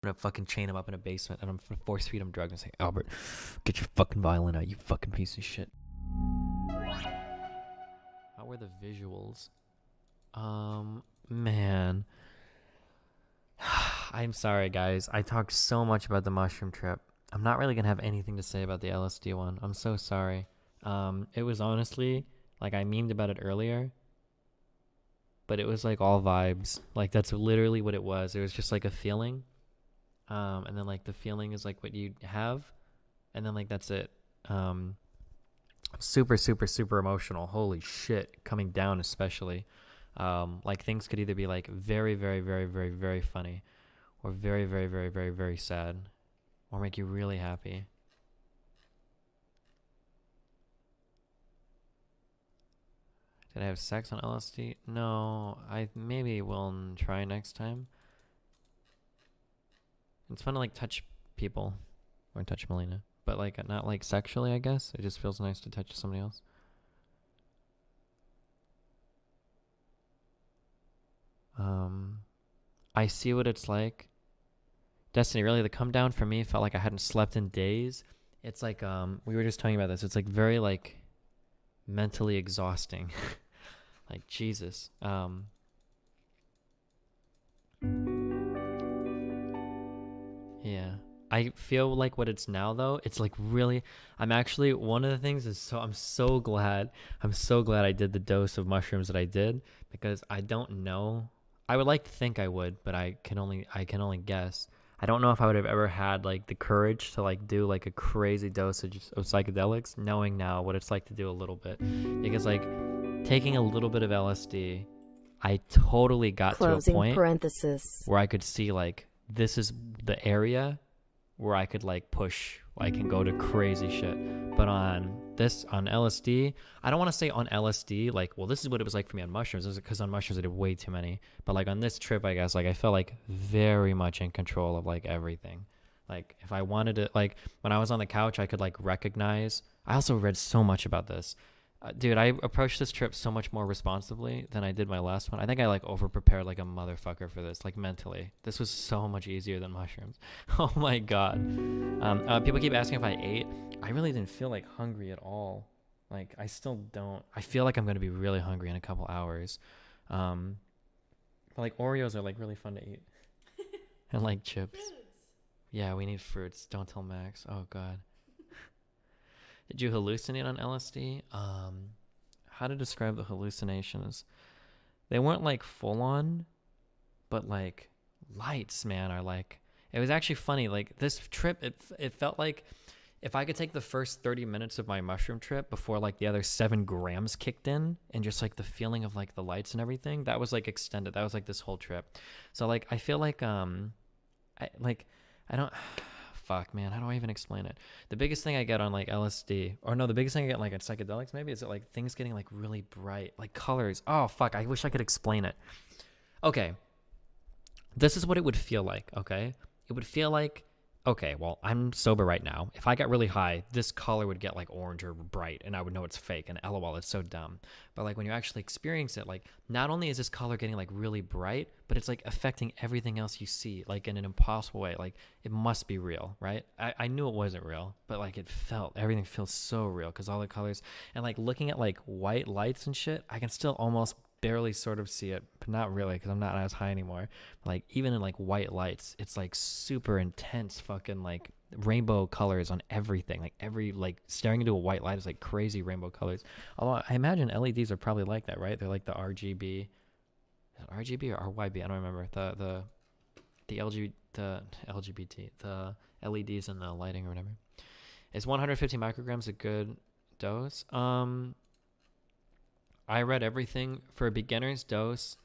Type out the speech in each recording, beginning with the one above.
gonna fucking chain him up in a basement and I'm gonna force feed him drugs and say, Albert, get your fucking violin out, you fucking piece of shit. How were the visuals? Man. I'm sorry, guys. I talked so much about the mushroom trip. I'm not really gonna have anything to say about the LSD one. I'm so sorry. It was honestly, like, I memed about it earlier, but it was like all vibes. Like, that's literally what it was. It was just like a feeling. And then like the feeling is like what you have, and then like that's it. Super, super, super emotional. Holy shit. Coming down, especially. Like things could either be like very, very, very, very, very funny, or very, very, very, very, very sad, or make you really happy. Did I have sex on LSD? No, I maybe will try next time. It's fun to like touch people, or touch Melina, but like not like sexually, I guess. It just feels nice to touch somebody else. I see what it's like. Destiny, really, the come down for me felt like I hadn't slept in days. It's like we were just talking about this. It's like very like mentally exhausting. Like Jesus. Yeah. I feel like what it's now though, it's like really I'm actually one of the things is I'm so glad I did the dose of mushrooms that I did, because I don't know. I would like to think I would, but I can only guess. I don't know if I would have ever had like the courage to like do like a crazy dosage of psychedelics, knowing now what it's like to do a little bit. Because like taking a little bit of LSD, I totally got to a Closing point parenthesis. where I could see like this is the area where I could like push, I can go to crazy shit. But on LSD, I don't want to say on LSD like, well, this is what it was like for me on mushrooms, because on mushrooms I did way too many. But like on this trip, I guess like I felt like very much in control of like everything. Like if I wanted to, like when I was on the couch, I could like recognize. I also read so much about this. Dude, I approached this trip so much more responsibly than I did my last one. I think I like over prepared like a motherfucker for this, like mentally. This was so much easier than mushrooms. Oh my god. People keep asking if I ate. I really didn't feel like hungry at all. Like I still don't. I feel like I'm gonna be really hungry in a couple hours. Um, but like Oreos are like really fun to eat, and like chips. Yeah, we need fruits. Don't tell Max. Oh god. Did you hallucinate on LSD? How to describe the hallucinations? They weren't like full on, but like lights, man, are like. It was actually funny. Like this trip, it felt like if I could take the first 30 minutes of my mushroom trip before like the other 7 grams kicked in, and just like the feeling of like the lights and everything, that was like extended. That was like this whole trip. So like I feel like I don't. Fuck, man, how do I even explain it? The biggest thing I get on like LSD, or no, the biggest thing I get like on psychedelics maybe, is that like things getting like really bright, like colors. Oh fuck, I wish I could explain it. Okay, this is what it would feel like. Okay, it would feel like, okay, well, I'm sober right now. If I got really high, this color would get like orange or bright, and I would know it's fake. And lol, it's so dumb. But like when you actually experience it, like not only is this color getting like really bright, but it's like affecting everything else you see, like in an impossible way. Like it must be real, right? I knew it wasn't real, but like everything feels so real because all the colors, and like looking at like white lights and shit, I can still almost barely sort of see it, but not really because I'm not as high anymore. Like even in like white lights, it's like super intense fucking like rainbow colors on everything. Like every like staring into a white light is like crazy rainbow colors. Although I imagine LEDs are probably like that, right? They're like the RGB. Is it RGB or RYB? I don't remember. The LGBT, the LEDs and the lighting or whatever. Is 150 micrograms a good dose? I read everything for a beginner's dose.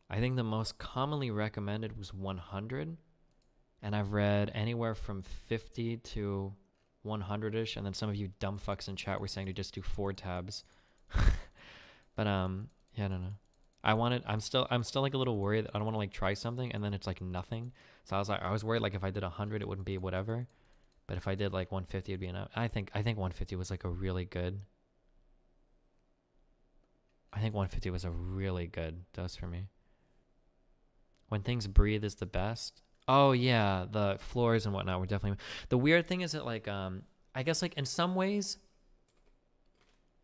I think the most commonly recommended was 100, and I've read anywhere from 50 to 100ish, and then some of you dumb fucks in chat were saying to just do 4 tabs. But yeah, I don't know. I'm still like a little worried that I don't want to like try something and then it's like nothing. So I was worried like if I did 100 it wouldn't be whatever, but if I did like 150 it'd be enough. I think 150 was like a really good. I think 150 was a really good dose for me. When things breathe is the best. Oh yeah, the floors and whatnot were definitely. The weird thing is that like I guess like in some ways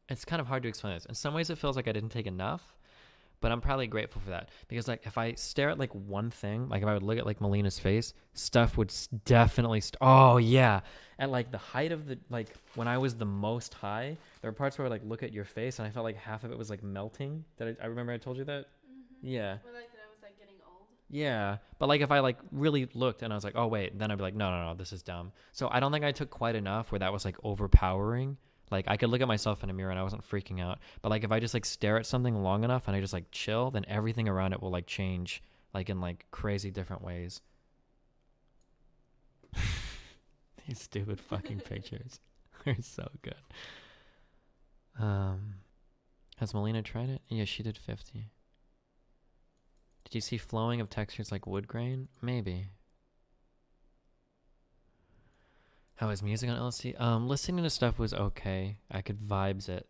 it's kind of hard to explain this. In some ways it feels like I didn't take enough, but I'm probably grateful for that because like if I stare at like one thing, like if I would look at like Melina's face, stuff would definitely oh yeah, at like the height of the like when I was the most high, there were parts where I would like look at your face and I felt like half of it was like melting. That I remember I told you that. Yeah. Well, like that I was like getting old. Yeah, but like if I like really looked and I was like, oh wait, then I'd be like, no, no, no, this is dumb. So I don't think I took quite enough where that was like overpowering. Like I could look at myself in a mirror and I wasn't freaking out. But like if I just like stare at something long enough and I just like chill, then everything around it will like change like in like crazy different ways. These stupid fucking pictures are so good. Um, has Melina tried it? Yeah, she did 50. Did you see flowing of textures like wood grain? Maybe. How is music on LSD? Listening to stuff was okay. I could vibes it.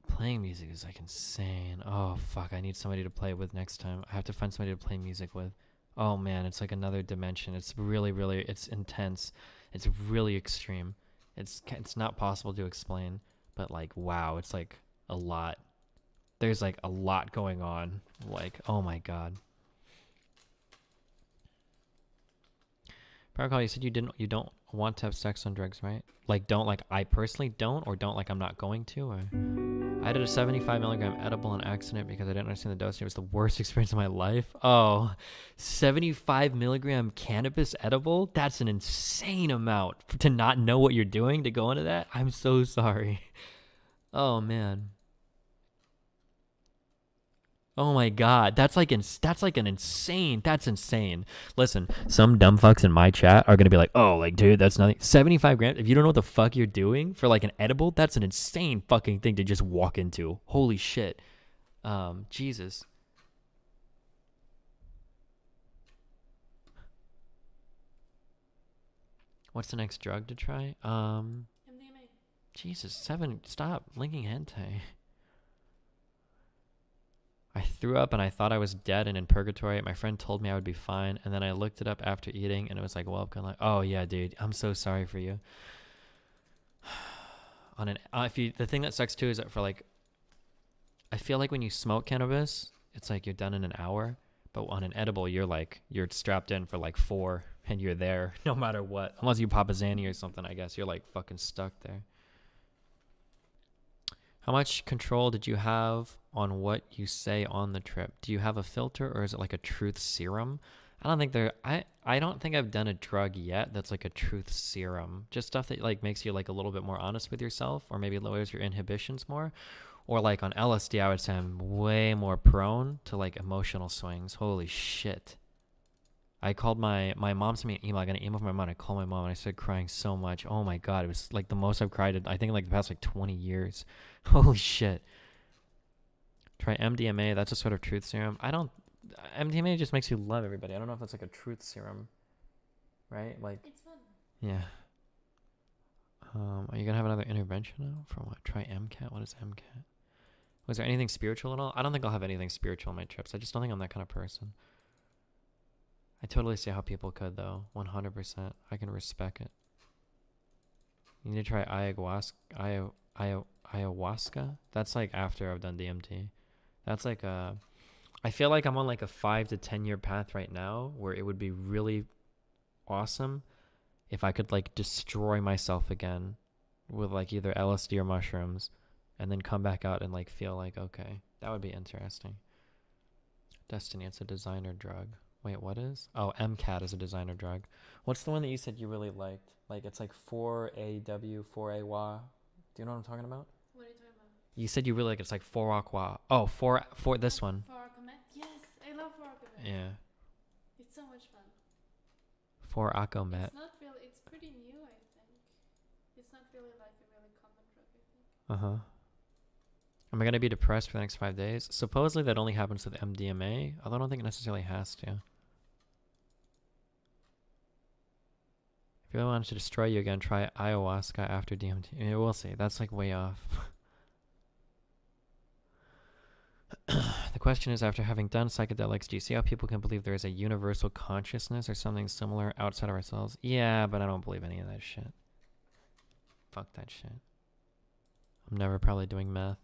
Playing music is like insane. Oh fuck, I need somebody to play with next time. I have to find somebody to play music with. Oh man, it's like another dimension. It's really, really, it's intense. It's really extreme. It's not possible to explain, but like wow, it's like a lot. There's like a lot going on. Like, oh my god. Protocol, you said you don't want to have sex on drugs, right? Like don't like I personally don't, or don't like I'm not going to, or I did a 75 milligram edible on accident because I didn't understand the dosage. It was the worst experience of my life. Oh, 75 milligram cannabis edible? That's an insane amount to not know what you're doing to go into that. I'm so sorry. Oh man. Oh my god, that's like an insane. That's insane. Listen, some dumb fucks in my chat are gonna be like, "Oh, like dude, that's nothing." 75 grams. If you don't know what the fuck you're doing for like an edible, that's an insane fucking thing to just walk into. Holy shit. Jesus. What's the next drug to try? MDMA. Jesus, 7. Stop linking hentai. I threw up and I thought I was dead and in purgatory. My friend told me I would be fine, and then I looked it up after eating, and it was like, well, I'm like, oh yeah, dude, I'm so sorry for you. On an if you the thing that sucks too is that for like, I feel like when you smoke cannabis, it's like you're done in an hour, but on an edible, you're strapped in for like 4, and you're there no matter what, unless you pop a Xanny or something. I guess you're like fucking stuck there. How much control did you have on what you say on the trip? Do you have a filter, or is it like a truth serum? I don't think I don't think I've done a drug yet that's like a truth serum. Just stuff that like makes you like a little bit more honest with yourself, or maybe lowers your inhibitions more. Or like on LSD, I would say I'm way more prone to like emotional swings. Holy shit. I called my mom, sent me an email. I got an email from my mom. I called my mom and I started crying so much. Oh my god, it was like the most I've cried in, I think, in like the past like 20 years. Holy shit. Try MDMA. That's a sort of truth serum. I don't. MDMA just makes you love everybody. I don't know if that's like a truth serum, right? Like, It's fun. yeah. Are you gonna have another intervention now? For what? Try MCAT. What is MCAT? Was there anything spiritual at all? I don't think I'll have anything spiritual on my trips. I just don't think I'm that kind of person. I totally see how people could, though. 100%. I can respect it. You need to try ayahuasca. That's like after I've done DMT. That's like I feel like I'm on like a 5 to 10 year path right now where it would be really awesome if I could like destroy myself again with like either LSD or mushrooms, and then come back out and like feel like, okay, that would be interesting. Destiny, it's a designer drug. Wait, what is? Oh, MCAT is a designer drug. What's the one that you said you really liked? Like it's like 4AW, 4AWA. Do you know what I'm talking about? What are you talking about? You said you really like it's like 4AQUA. Oh, 4 this one. Farakamet. Yes, I love Farakamet. Yeah. It's so much fun. 4AQUA. It's not really. It's pretty new, I think. It's not really like a really common drug, I think. Uh-huh. Am I going to be depressed for the next 5 days? Supposedly that only happens with MDMA, although I don't think it necessarily has to. If you really wanted to destroy you again, try ayahuasca after DMT. Yeah, we'll see. That's like way off. The question is, after having done psychedelics, do you see how people can believe there is a universal consciousness or something similar outside of ourselves? Yeah, but I don't believe any of that shit. Fuck that shit. I'm never probably doing meth.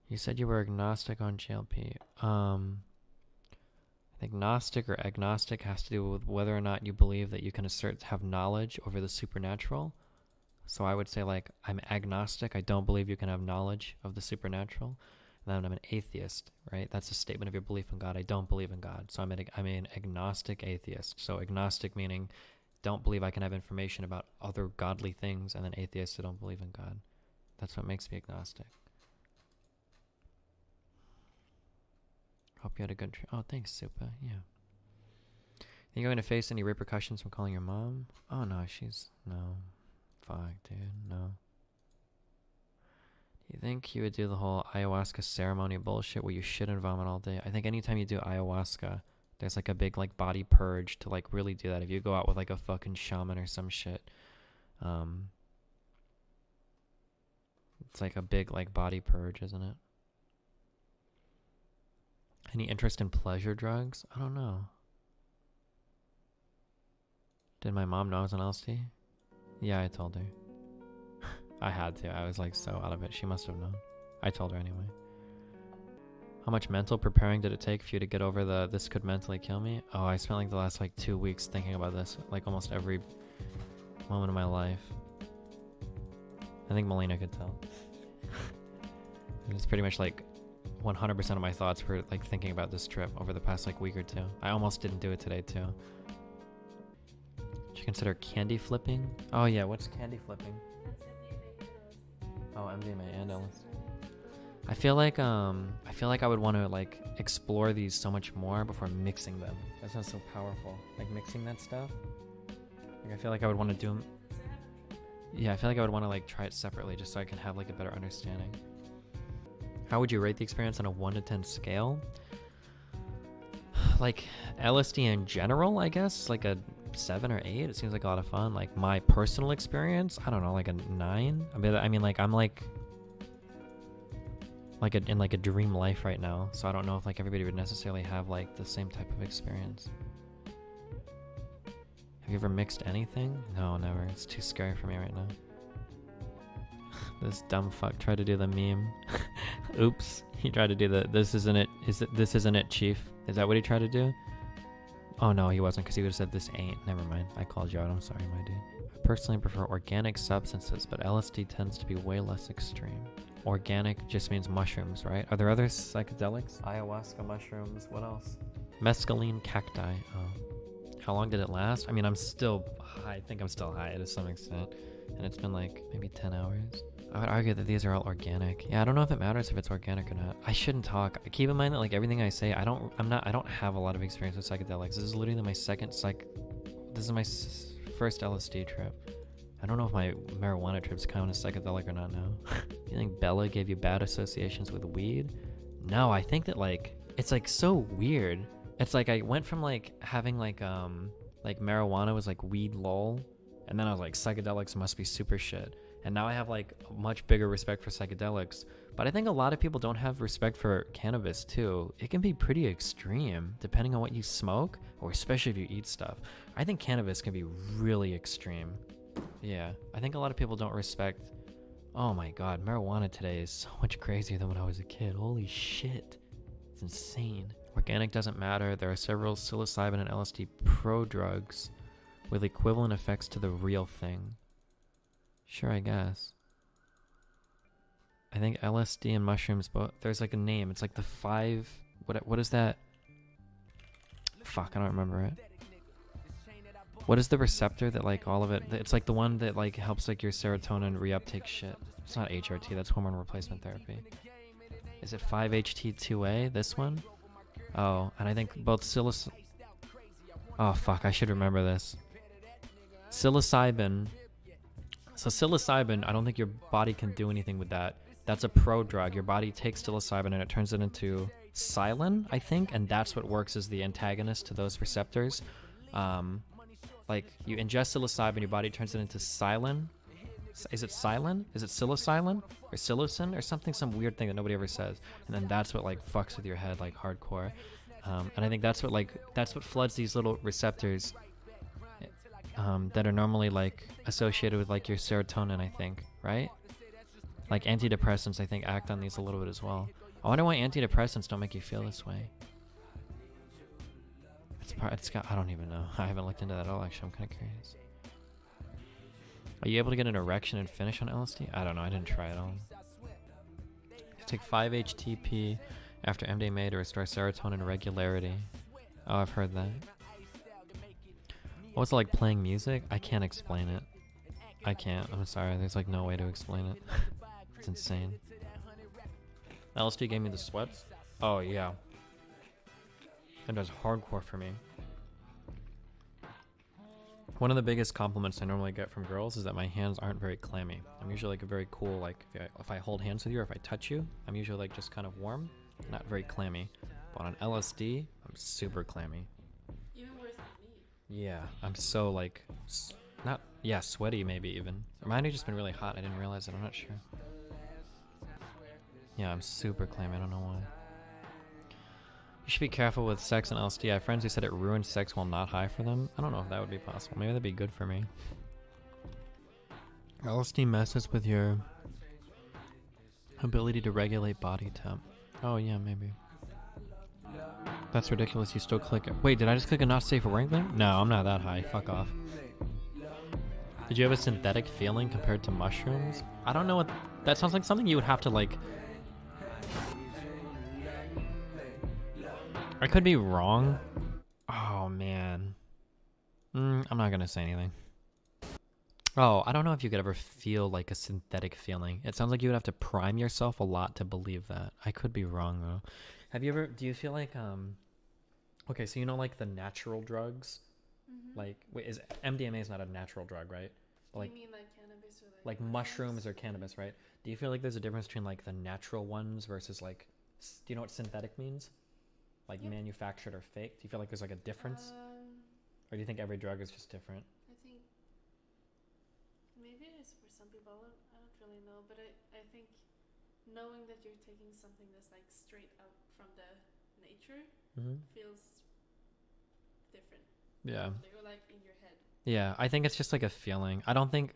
You said you were agnostic on GLP. I think Gnostic or agnostic has to do with whether or not you believe that you can have knowledge over the supernatural. So I would say, like, I'm agnostic. I don't believe you can have knowledge of the supernatural. And then I'm an atheist, right? That's a statement of your belief in God. I don't believe in God. So I'm an agnostic atheist. So agnostic meaning don't believe I can have information about other godly things, and then atheist, I don't believe in God. That's what makes me agnostic. Hope you had a good trip. Oh, thanks, Supa. Yeah. Think you're going to face any repercussions from calling your mom? Oh, no, no. Fuck, dude, no. Do you think you would do the whole ayahuasca ceremony bullshit where you shit and vomit all day? I think anytime you do ayahuasca, there's like a big like body purge to like really do that. If you go out with like a fucking shaman or some shit, it's like a big like body purge, isn't it? Any interest in pleasure drugs? I don't know. Did my mom know I was on LSD? Yeah, I told her. I had to. I was like so out of it. She must have known. I told her anyway. How much mental preparing did it take for you to get over the this could mentally kill me? Oh, I spent like the last like 2 weeks thinking about this, like almost every moment of my life. I think Melina could tell. It's pretty much like 100% of my thoughts were like thinking about this trip over the past like week or two. I almost didn't do it today too. Should you consider candy flipping? Oh yeah, what's candy flipping? Oh, MDMA and LSD. I feel like I would want to like explore these so much more before mixing them. That sounds so powerful. Like mixing that stuff. Like I feel like I would want to do them. Yeah, I feel like I would want to like try it separately just so I can have like a better understanding. How would you rate the experience on a 1 to 10 scale? Like LSD in general, I guess, like a 7 or 8. It seems like a lot of fun. Like my personal experience, I don't know, like a 9. I mean, like I'm like in like a dream life right now, so I don't know if like everybody would necessarily have like the same type of experience. Have you ever mixed anything? No, never. It's too scary for me right now. This dumb fuck tried to do the meme. Oops. He tried to do the this isn't it, chief. Is that what he tried to do? Oh no, he wasn't, because he would have said this ain't. Never mind. I called you out. I'm sorry, my dude. I personally prefer organic substances, but LSD tends to be way less extreme. Organic just means mushrooms, right? Are there other psychedelics? Ayahuasca mushrooms. What else? Mescaline cacti. Oh. How long did it last? I mean, I'm still high. I think I'm still high to some extent. And it's been like maybe 10 hours. I would argue that these are all organic. Yeah, I don't know if it matters if it's organic or not. I shouldn't talk. Keep in mind that like everything I say, I don't have a lot of experience with psychedelics. This is literally my this is my first LSD trip. I don't know if my marijuana trips count as psychedelic or not now. You think Bella gave you bad associations with weed? No, I think that like, it's like so weird. It's like I went from like having like marijuana was like weed lol. And then I was like, psychedelics must be super shit. And now I have like much bigger respect for psychedelics. But I think a lot of people don't have respect for cannabis too. It can be pretty extreme depending on what you smoke, or especially if you eat stuff. I think cannabis can be really extreme. Yeah, I think a lot of people don't respect. Oh my god, marijuana today is so much crazier than when I was a kid. Holy shit. It's insane. Organic doesn't matter. There are several psilocybin and LSD prodrugs with equivalent effects to the real thing. Sure, I guess. I think LSD and mushrooms both. There's like a name. It's like the 5. What is that? Fuck, I don't remember it. What is the receptor that like all of it? It's like the one that like helps like your serotonin reuptake shit. It's not HRT. That's hormone replacement therapy. Is it 5-HT2A? This one? Oh, and I think both Oh fuck, I should remember this. Psilocybin. So psilocybin, I don't think your body can do anything with that. That's a prodrug. Your body takes psilocybin and it turns it into psilin, I think, and that's what works as the antagonist to those receptors. Like you ingest psilocybin, your body turns it into psilin. Is it silin? Is it psilocybin or psilocin or something? Some weird thing that nobody ever says. And then that's what like fucks with your head like hardcore. And I think that's what floods these little receptors that are normally like associated with like your serotonin. I think, right? Like antidepressants, I think act on these a little bit as well. I wonder why antidepressants don't make you feel this way. I don't even know. I haven't looked into that at all, actually. I'm kind of curious. Are you able to get an erection and finish on LSD? I don't know. I didn't try it all. Take 5-HTP after MDMA to restore serotonin regularity. Oh, I've heard that. What's it like playing music? I can't explain it. I can't. I'm sorry. There's like no way to explain it. It's insane. LSD gave me the sweats? Oh, yeah. It does hardcore for me. One of the biggest compliments I normally get from girls is that my hands aren't very clammy. I'm usually like a very cool, like if I hold hands with you or if I touch you, I'm usually like just kind of warm, not very clammy. But on LSD, I'm super clammy. Even worse than me. Yeah, I'm so like, sweaty maybe even. Or might have just been really hot. I didn't realize it. I'm not sure. Yeah, I'm super clammy. I don't know why. You should be careful with sex and LSD. I have friends who said it ruined sex while not high for them. I don't know if that would be possible. Maybe that'd be good for me. LSD messes with your ability to regulate body temp. Oh yeah, maybe. That's ridiculous. You still click it. Wait, did I just click a not safe for work thing? No, I'm not that high. Fuck off. Did you have a synthetic feeling compared to mushrooms? I don't know what... That sounds like something you would have to like... I could be wrong. Oh, man. I'm not going to say anything. Oh, I don't know if you could ever feel like a synthetic feeling. It sounds like you would have to prime yourself a lot to believe that. I could be wrong, though. Have you ever... Do you feel like... Okay, so you know like the natural drugs? Mm-hmm. Like... Wait, MDMA is not a natural drug, right? But like, you mean like cannabis or like mushrooms or cannabis, right? Do you feel like there's a difference between like the natural ones versus like... Do you know what synthetic means? Like manufactured or fake? Do you feel like there's like a difference? Or do you think every drug is just different? I think maybe it is for some people. I don't really know, but I think knowing that you're taking something that's like straight out from the nature feels different. Yeah. They're like in your head. Yeah, I think it's just like a feeling. I don't think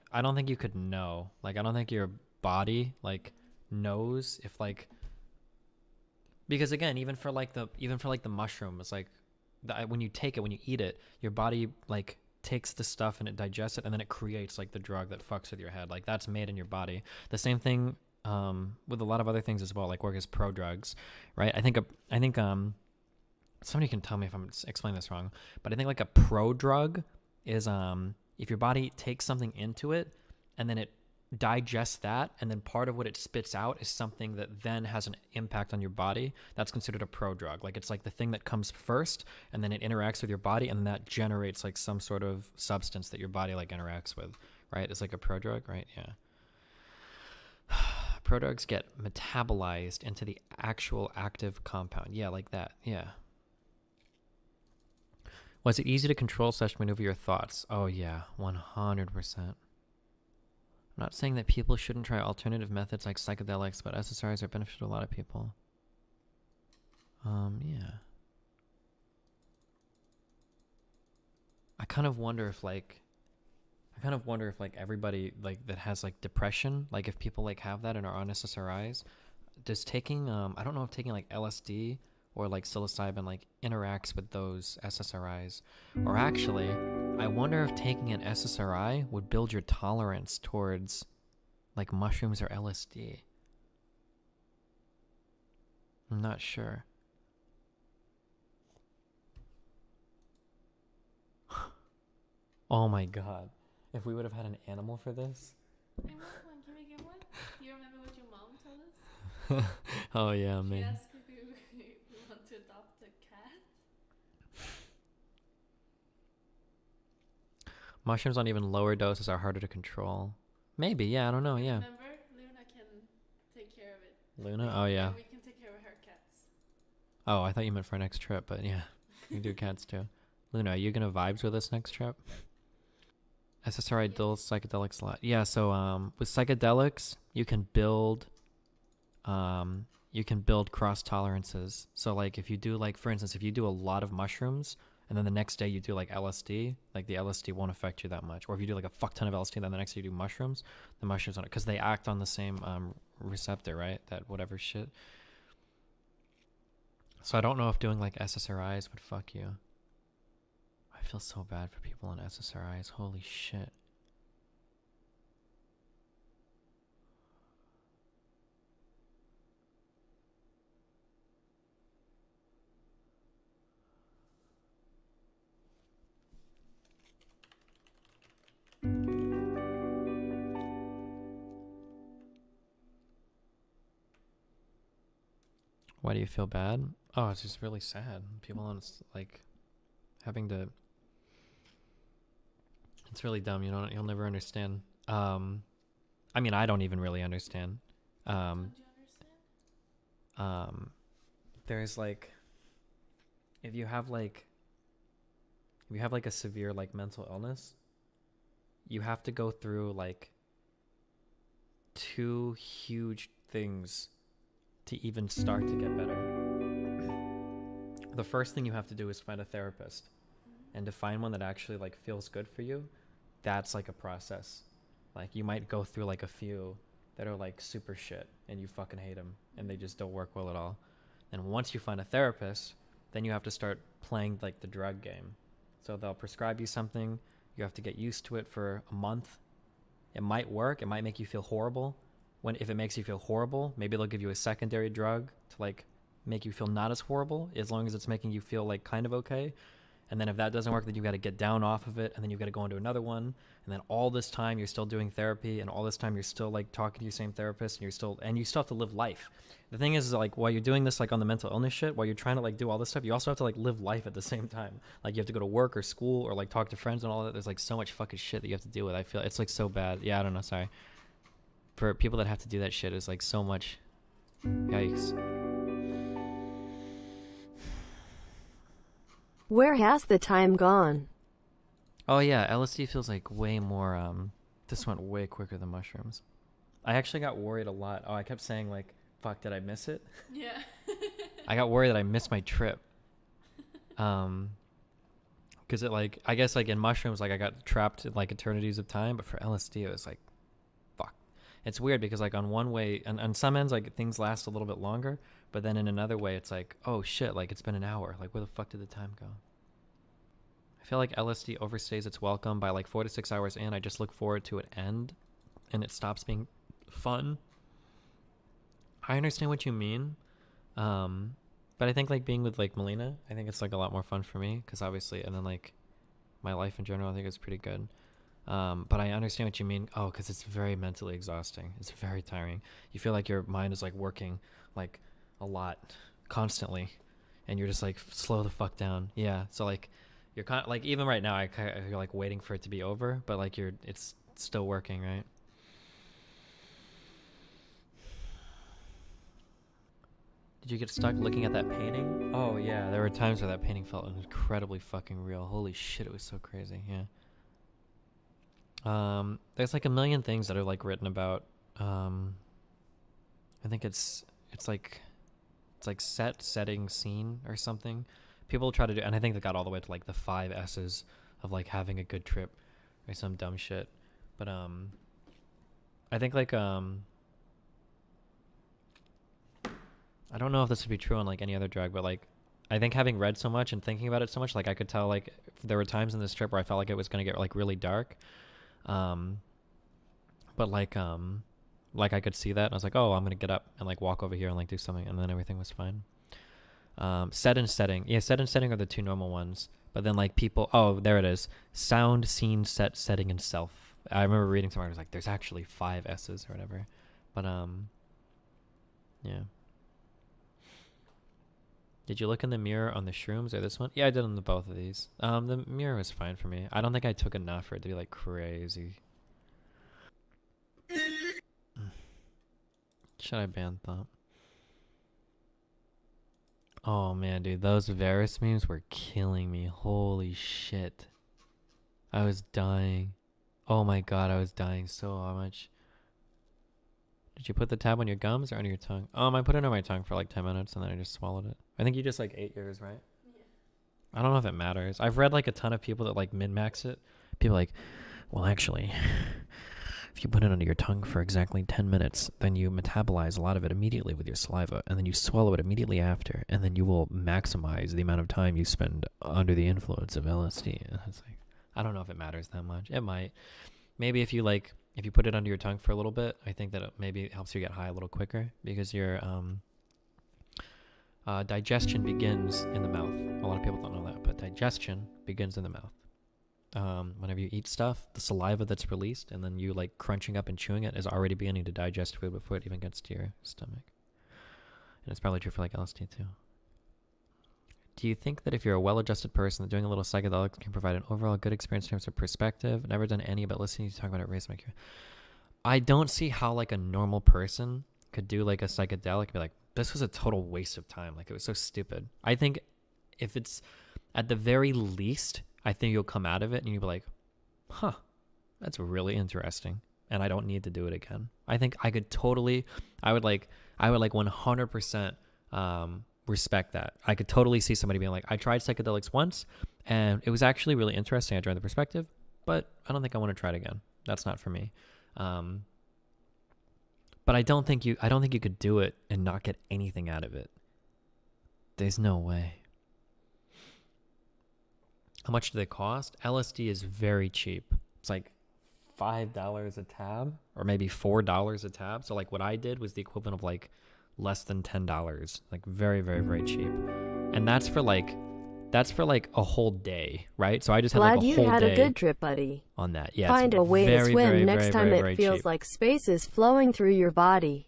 you could know. Like I don't think your body like knows if like... Because again, even for like the mushroom, it's like when you take it, when you eat it, your body like takes the stuff and it digests it, and then it creates like the drug that fucks with your head. Like that's made in your body. The same thing with a lot of other things as well, like work as pro drugs, right? I think somebody can tell me if I'm explaining this wrong, but I think like a pro drug is if your body takes something into it and then it digest that, and then part of what it spits out is something that then has an impact on your body. That's considered a prodrug. Like it's like the thing that comes first, and then it interacts with your body, and then that generates like some sort of substance that your body like interacts with, right? It's like a prodrug, right? Yeah. Prodrugs get metabolized into the actual active compound. Yeah, like that. Yeah. Was it easy to control / maneuver your thoughts? Oh yeah, 100%. I'm not saying that people shouldn't try alternative methods like psychedelics, but SSRIs are beneficial to a lot of people. Yeah. I kind of wonder if everybody like that has like depression, like if people like have that and are on SSRIs, does taking I don't know if taking like LSD or like psilocybin like interacts with those SSRIs, or actually I wonder if taking an SSRI would build your tolerance towards like mushrooms or LSD. I'm not sure. Oh my god. If we would have had an animal for this. I want one. Can we get one? Do you remember what your mom told us? Oh yeah, she man. asked if we want to adopt a cat. Mushrooms on even lower doses are harder to control. Maybe, yeah, I don't know, yeah. Remember, Luna can take care of it. Luna? Oh yeah. And we can take care of her cats. Oh, I thought you meant for our next trip, but yeah. You do cats too. Luna, are you gonna vibes with us next trip? SSRI Yes. dulls psychedelics a lot. Yeah, so with psychedelics, you can build cross tolerances. So like if you do like for instance, if you do a lot of mushrooms and then the next day you do like LSD, like the LSD won't affect you that much. Or if you do like a fuck ton of LSD and then the next day you do mushrooms, the mushrooms on it because they act on the same receptor, right? That whatever shit. So I don't know if doing like SSRIs would fuck you. I feel so bad for people on SSRIs. Holy shit. Why do you feel bad? Oh, it's just really sad. People on like having to. It's really dumb. You'll never understand. I mean, I don't even really understand. Um, Don't you understand? um, there's like, if you have like, if you have like a severe like mental illness, you have to go through like two huge things to even start to get better. The first thing you have to do is find a therapist, and to find one that actually like feels good for you, that's like a process. Like you might go through like a few that are like super shit and you fucking hate them and they just don't work well at all. And once you find a therapist, then you have to start playing like the drug game. So they'll prescribe you something, you have to get used to it for a month. It might work, it might make you feel horrible. When if it makes you feel horrible, maybe they'll give you a secondary drug to like make you feel not as horrible, as long as it's making you feel like kind of okay. And then if that doesn't work, then you've got to get down off of it, and then you've got to go into another one. And then all this time you're still doing therapy, and all this time you're still like talking to your same therapist, and you still have to live life. The thing is like while you're doing this like on the mental illness shit, while you're trying to like do all this stuff, you also have to like live life at the same time. Like you have to go to work or school or like talk to friends and all that. There's like so much fucking shit that you have to deal with. I feel it's like so bad. Yeah, I don't know. Sorry. For people that have to do that shit, is like so much. Yikes. Where has the time gone? Oh yeah, LSD feels like way more. This went way quicker than mushrooms. I actually got worried a lot. Oh, I kept saying like, "Fuck, did I miss it?" Yeah. I got worried that I missed my trip. Because it like I guess like in mushrooms like I got trapped in like eternities of time, but for LSD it was like, fuck. It's weird because like on one way, and on some ends like things last a little bit longer, but then in another way it's like, oh shit, like it's been an hour. Like where the fuck did the time go? I feel like LSD overstays its welcome by like 4 to 6 hours in. I just look forward to it end, and it stops being fun. I understand what you mean, but I think like being with like Melina, I think it's like a lot more fun for me because obviously, and then like my life in general, I think it's pretty good. But I understand what you mean. Oh, because it's very mentally exhausting. It's very tiring. You feel like your mind is like working like a lot constantly, and you're just like slow the fuck down. Yeah. So like you're kind of like even right now, you're like waiting for it to be over, but like it's still working, right? Did you get stuck looking at that painting? Oh yeah, there were times where that painting felt incredibly fucking real. Holy shit, it was so crazy. Yeah. There's like a million things that are like written about. I think it's like setting, scene or something. People try to do, and I think they got all the way to like the 5 S's of like having a good trip or some dumb shit. But I think like I don't know if this would be true on like any other drug, but like I think having read so much and thinking about it so much, like I could tell like there were times in this trip where I felt like it was gonna get like really dark. But like I could see that and I was like, oh, I'm gonna get up and like walk over here and like do something, and then everything was fine. Set and setting. Yeah, set and setting are the 2 normal ones. But then like people, oh, there it is. Sound, scene, set, setting, and self. I remember reading somewhere, it was like, there's actually 5 S's or whatever. But yeah. Did you look in the mirror on the shrooms or this one? Yeah, I did on the both of these. The mirror was fine for me. I don't think I took enough for it to be like crazy. Should I ban thought? Oh man, dude, those Varus memes were killing me. Holy shit. I was dying. Oh my god, I was dying so much. Did you put the tab on your gums or under your tongue? I put it on my tongue for like 10 minutes and then I just swallowed it. I think you just like ate yours, right? Yeah. I don't know if it matters. I've read like a ton of people that like min-max it. People like, well, actually, if you put it under your tongue for exactly 10 minutes, then you metabolize a lot of it immediately with your saliva, and then you swallow it immediately after, and then you will maximize the amount of time you spend under the influence of LSD. And it's like, I don't know if it matters that much. It might. Maybe if you put it under your tongue for a little bit, I think that it maybe helps you get high a little quicker because your digestion begins in the mouth. A lot of people don't know that, but digestion begins in the mouth. Whenever you eat stuff, the saliva that's released and then you like crunching up and chewing it is already beginning to digest food before it even gets to your stomach. And it's probably true for like LSD too. Do you think that if you're a well-adjusted person, that doing a little psychedelics can provide an overall good experience in terms of perspective? Never done any, but listening to you talk about it raised my curiosity. I don't see how like a normal person could do like a psychedelic and be like, this was a total waste of time. Like it was so stupid. I think if it's at the very least, I think you'll come out of it and you'll be like, huh, that's really interesting. And I don't need to do it again. I think I would 100% respect that. I could totally see somebody being like, I tried psychedelics once and it was actually really interesting. I enjoyed the perspective, but I don't think I want to try it again. That's not for me. But I don't think you could do it and not get anything out of it. There's no way. How much do they cost? LSD is very cheap. It's like $5 a tab or maybe $4 a tab. So like what I did was the equivalent of like less than $10. Like very, very, very cheap. And that's for like a whole day, right? So I just had like a whole day. Glad you had a good trip, buddy. On that. Yeah. Find a way to swim next time it feels cheap. like space is flowing through your body.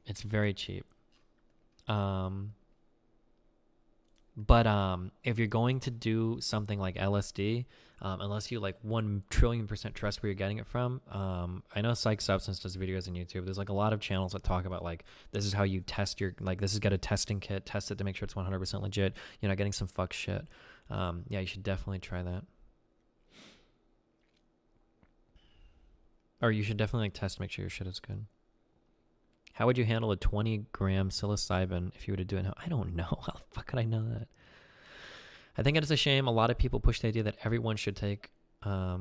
It's very cheap. But if you're going to do something like LSD, unless you like 1,000,000,000% trust where you're getting it from, I know Psych Substance does videos on YouTube. There's like a lot of channels that talk about like, this is how you test your, like this is got a testing kit, test it to make sure it's 100% legit. You're not getting some fuck shit. Yeah, you should definitely try that. Or you should definitely like test to make sure your shit is good. How would you handle a 20-gram psilocybin if you were to do it now? I don't know. How the fuck could I know that? I think it is a shame. A lot of people push the idea that everyone should take a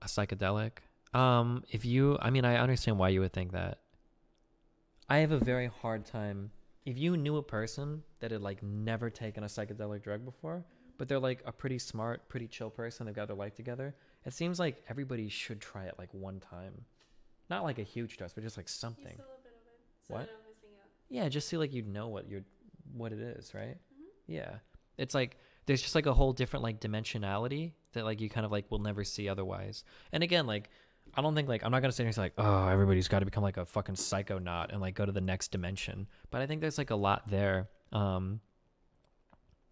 psychedelic. I understand why you would think that. I have a very hard time. If you knew a person that had like never taken a psychedelic drug before, but they're like a pretty smart, pretty chill person, they've got their life together, it seems like everybody should try it like one time. Not like a huge dose, but just like something. What? Yeah, just see like you know what it is, right? Mm-hmm. Yeah, it's like there's just like a whole different like dimensionality that like you kind of like will never see otherwise. And again, like I don't think like I'm not gonna sit here and say like, oh, everybody's got to become like a fucking psychonaut and like go to the next dimension. But I think there's like a lot there that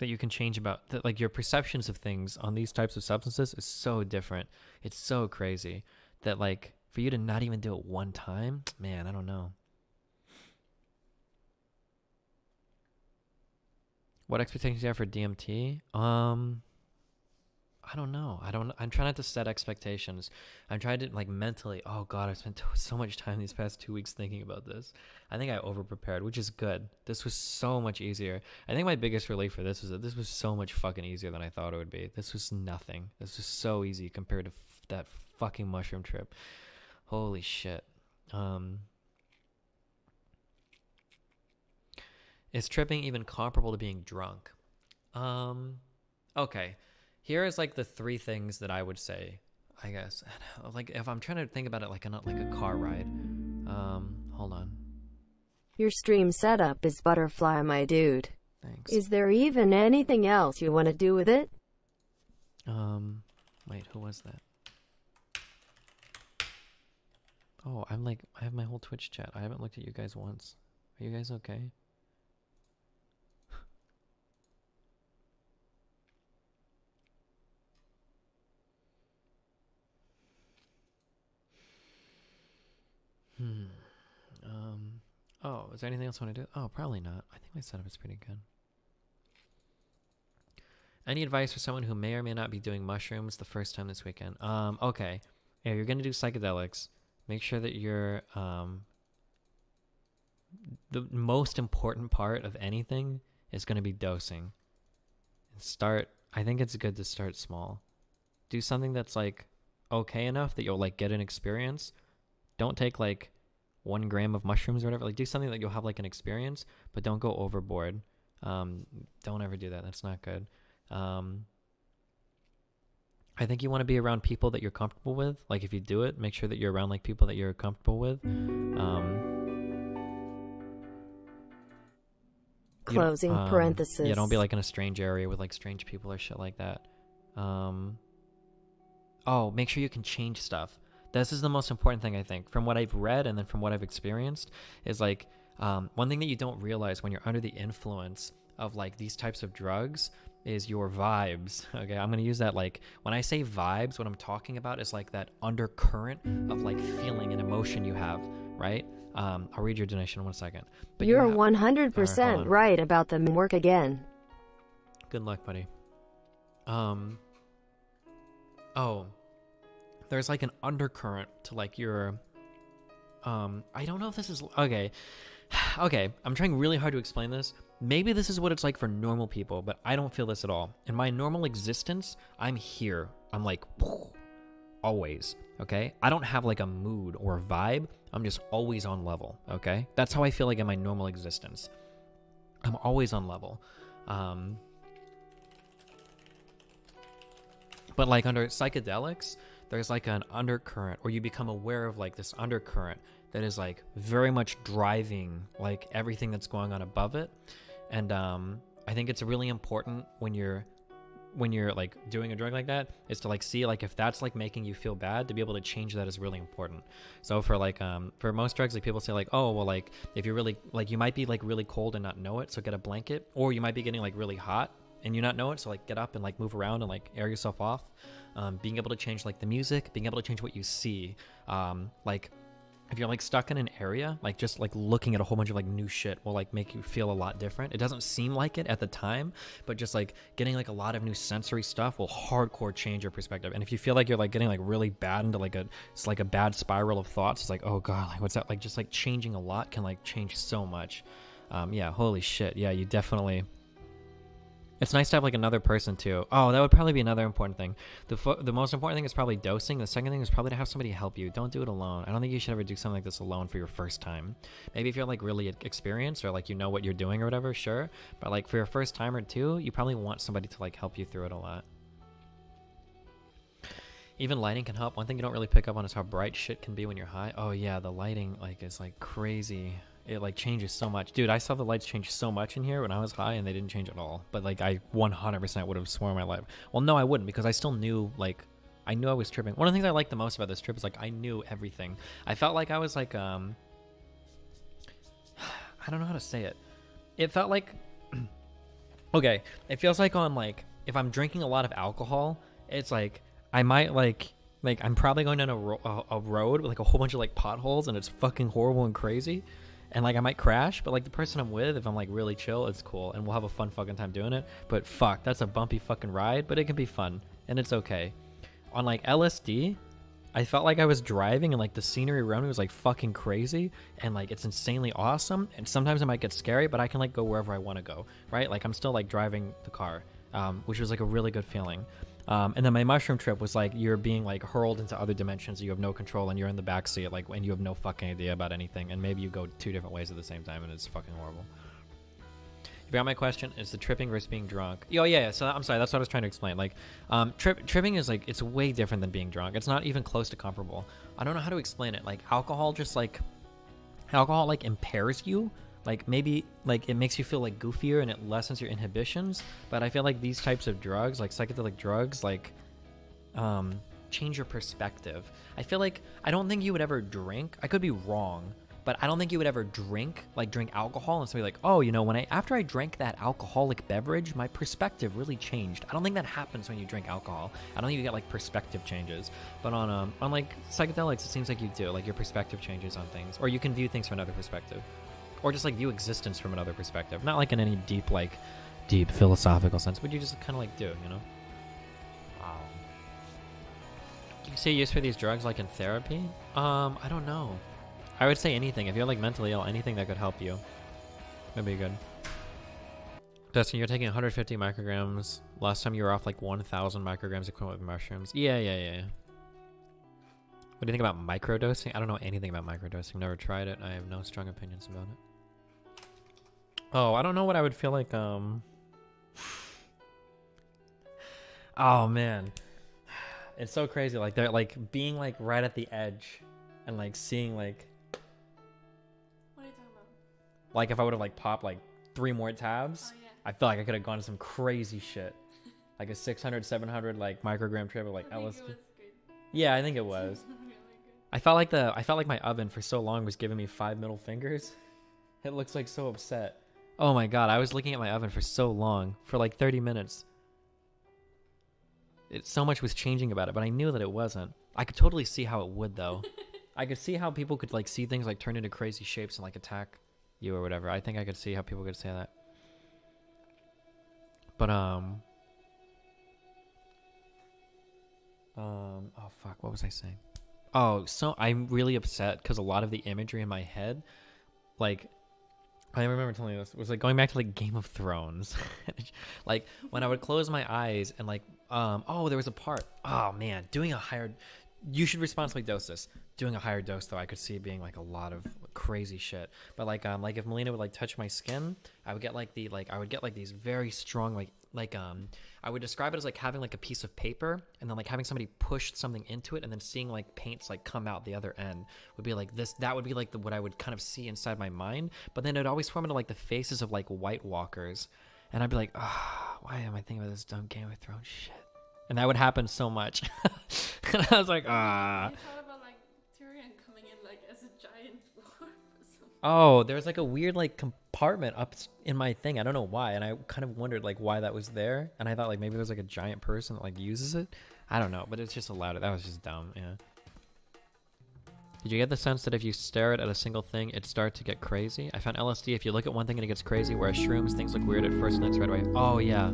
you can change about that. Like your perceptions of things on these types of substances is so different. It's so crazy that like for you to not even do it one time, man, I don't know. What expectations do you have for DMT? I don't know. I'm trying not to set expectations. I'm trying to like mentally, oh God, I've spent so much time these past 2 weeks thinking about this. I think I over-prepared, which is good. This was so much easier. I think my biggest relief for this was that this was so much fucking easier than I thought it would be. This was nothing. This was so easy compared to that fucking mushroom trip. Holy shit. Is tripping even comparable to being drunk? Okay. Here is like the 3 things that I would say, I guess. Like if I'm trying to think about it like a car ride. Hold on. Your stream setup is butterfly, my dude. Thanks. Is there even anything else you want to do with it? Wait, who was that? Oh, I have my whole Twitch chat. I haven't looked at you guys once. Are you guys okay? Oh, is there anything else I want to do? Oh, probably not. I think my setup is pretty good. Any advice for someone who may or may not be doing mushrooms the first time this weekend? Okay. If you're going to do psychedelics, make sure that you're, the most important part of anything is going to be dosing. I think it's good to start small. Do something that's like okay enough that you'll like get an experience. Don't take like 1 gram of mushrooms or whatever. Like do something that you'll have like an experience, but don't go overboard. Don't ever do that. That's not good. I think you want to be around people that you're comfortable with. Like if you do it, make sure that you're around like people that you're comfortable with. Closing parenthesis. Yeah, don't be like in a strange area with like strange people or shit like that. Make sure you can change stuff. This is the most important thing, I think, from what I've read and then from what I've experienced, is like one thing that you don't realize when you're under the influence of like these types of drugs is your vibes. Okay, I'm gonna use that. Like when I say vibes, what I'm talking about is like that undercurrent of like feeling and emotion you have, right? I'll read your donation in 1 second. But You're 100% right about the work again. Good luck, buddy. There's like an undercurrent to like your I don't know if this is okay. I'm trying really hard to explain this. Maybe this is what it's like for normal people, but I don't feel this at all. In my normal existence, I'm here. I'm like always, okay? I don't have like a mood or a vibe. I'm just always on level, okay? That's how I feel like in my normal existence. I'm always on level. But like under psychedelics, there's like an undercurrent, or you become aware of like this undercurrent that is like very much driving like everything that's going on above it. And I think it's really important when you're like doing a drug like that is to like see like if that's like making you feel bad, to be able to change that is really important. So for like for most drugs, like people say like, oh well, like if you're really like, you might be like really cold and not know it, so get a blanket, or you might be getting like really hot and you not know it, so like get up and like move around and like air yourself off. Being able to change like the music, being able to change what you see, like if you're like stuck in an area, like just like looking at a whole bunch of like new shit will like make you feel a lot different. It doesn't seem like it at the time, but just like getting like a lot of new sensory stuff will hardcore change your perspective. And if you feel like you're like getting like really bad into like it's like a bad spiral of thoughts, it's like, oh god, like what's that? Like just like changing a lot can like change so much. Yeah, holy shit. Yeah, you definitely. It's nice to have like another person too. Oh, that would probably be another important thing. The most important thing is probably dosing. The second thing is probably to have somebody help you. Don't do it alone. I don't think you should ever do something like this alone for your first time. Maybe if you're like really experienced or like you know what you're doing or whatever, sure. But like for your first time or two, you probably want somebody to like help you through it a lot. Even lighting can help. One thing you don't really pick up on is how bright shit can be when you're high. Oh yeah, the lighting like is like crazy. It like changes so much. Dude, I saw the lights change so much in here when I was high and they didn't change at all. But like I 100% would have sworn my life. Well, no, I wouldn't, because I still knew, like, I knew I was tripping. One of the things I liked the most about this trip is like I knew everything. I felt like I was like, I don't know how to say it. It felt like, okay, it feels like on like, if I'm drinking a lot of alcohol, it's like, I might like I'm probably going down a road with like a whole bunch of like potholes and it's fucking horrible and crazy. And like I might crash, but like the person I'm with, if I'm like really chill, it's cool and we'll have a fun fucking time doing it. But fuck, that's a bumpy fucking ride, but it can be fun and it's okay. On like LSD, I felt like I was driving and like the scenery around me was like fucking crazy and like it's insanely awesome. And sometimes it might get scary, but I can like go wherever I want to go, right? Like I'm still like driving the car, which was like a really good feeling. And then my mushroom trip was like you're being like hurled into other dimensions, you have no control and you're in the backseat, like, and you have no fucking idea about anything, and maybe you go 2 different ways at the same time and it's fucking horrible. You got my question? Is the tripping versus being drunk? Oh yeah, so I'm sorry, that's what I was trying to explain. Like tripping is like, it's way different than being drunk. It's not even close to comparable. I don't know how to explain it. Like alcohol like impairs you. Like maybe like it makes you feel like goofier and it lessens your inhibitions, but I feel like these types of drugs, like psychedelic drugs, like change your perspective. I feel like I don't think you would ever drink. I could be wrong, but I don't think you would ever drink alcohol and so you're like, oh, you know, after I drank that alcoholic beverage, my perspective really changed. I don't think that happens when you drink alcohol. I don't think you get like perspective changes. But on like psychedelics, it seems like you do. Like your perspective changes on things, or you can view things from another perspective. Or just like view existence from another perspective, not like in any deep like deep philosophical sense. Would you just kind of like do, you know? Do you see use for these drugs like in therapy? I don't know. I would say anything. If you're like mentally ill, anything that could help you would be good. Dustin, you're taking 150 micrograms. Last time you were off like 1,000 micrograms equivalent with mushrooms. Yeah. What do you think about microdosing? I don't know anything about microdosing. Never tried it. I have no strong opinions about it. Oh, I don't know what I would feel like. Oh man, it's so crazy. Like they're like being like right at the edge, and like seeing like. What are you talking about? Like if I would have like popped like 3 more tabs, Oh, yeah. I feel like I could have gone to some crazy shit, like a 600, 700 like microgram trip of like I think LSD. it was good. Yeah, I think it was. Really good. I felt like my oven for so long was giving me 5 middle fingers. It looks like so upset. Oh my god, I was looking at my oven for so long, for like 30 minutes. So much was changing about it, but I knew that it wasn't. I could totally see how it would though. I could see how people could like see things like turn into crazy shapes and like attack you or whatever. I think I could see how people could say that. But oh fuck, what was I saying? Oh, so I'm really upset because a lot of the imagery in my head, like, I remember telling you this, was like going back to like Game of Thrones. Like when I would close my eyes and like, oh, there was a part. Oh man, doing a higher, you should responsibly dose this. Doing a higher dose though, I could see it being like a lot of crazy shit. But like if Melina would like touch my skin, I would get like I would get like these very strong I would describe it as like having like a piece of paper and then like having somebody push something into it and then seeing like paints like come out the other end would be like this. That would be like what I would kind of see inside my mind. But then it would always form into like the faces of like White Walkers, and I'd be like, why am I thinking about this dumb Game of Thrones shit? And that would happen so much. And I was like, I thought about like Tyrion coming in like as a giant dwarf or something. Oh, there's like a weird like compartment up in my thing. I don't know why, and I kind of wondered like why that was there. And I thought like maybe there's like a giant person that like uses it. I don't know, but it's just allowed it. That was just dumb. Yeah. Did you get the sense that if you stare at a single thing, it starts to get crazy? I found LSD. If you look at one thing and it gets crazy, whereas shrooms, things look weird at first and then it's right away. Oh yeah.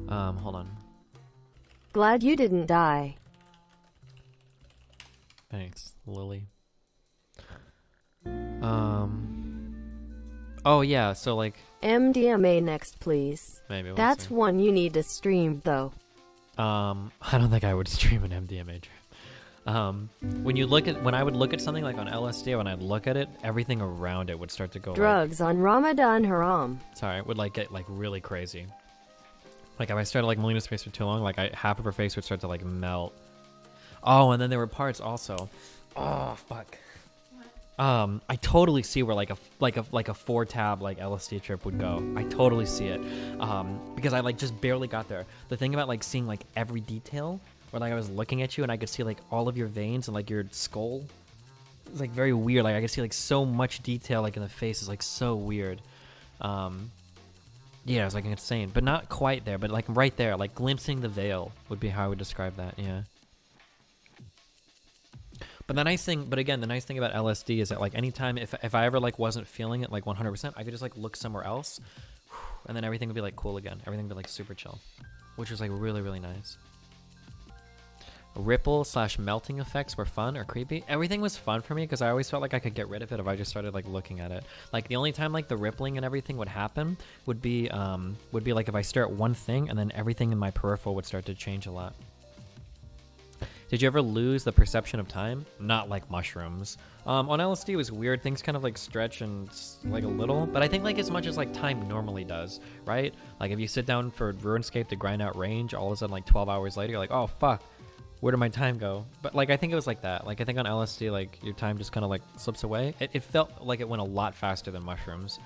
Hold on. Glad you didn't die. Thanks, Lily. Oh yeah, so like MDMA next, please. maybe we'll That's see. one you need to stream, though. I don't think I would stream an MDMA trip. When I would look at something like on LSD, when I'd look at it, everything around it would start to go Drugs on Ramadan Haram. it would like get like really crazy. Like if I started like Melina's face for too long, like half of her face would start to like melt. Oh, and then there were parts also. Oh fuck. I totally see where like a 4-tab like LSD trip would go. I totally see it. Because I like just barely got there. The thing about like seeing like every detail, where like I was looking at you and I could see like all of your veins and like your skull. It's like very weird. Like I could see like so much detail like in the face is like so weird. Yeah, it was like insane, but not quite there, but like right there, like glimpsing the veil would be how I would describe that. Yeah. But the nice thing about LSD is that like anytime if I ever like wasn't feeling it like 100%, I could just like look somewhere else, and then everything would be like cool again. Everything would be like super chill, which was like really really nice. Ripple/melting effects were fun or creepy. Everything was fun for me because I always felt like I could get rid of it if I just started like looking at it. Like the only time like the rippling and everything would happen would be like if I stare at one thing and then everything in my peripheral would start to change a lot. Did you ever lose the perception of time? Not like mushrooms. On LSD it was weird. Things kind of like stretch and like a little, but I think like as much as like time normally does, right? Like if you sit down for RuneScape to grind out range, all of a sudden like 12 hours later you're like, oh fuck, where did my time go? But like I think it was like that. Like I think on LSD like your time just kind of like slips away. It felt like it went a lot faster than mushrooms.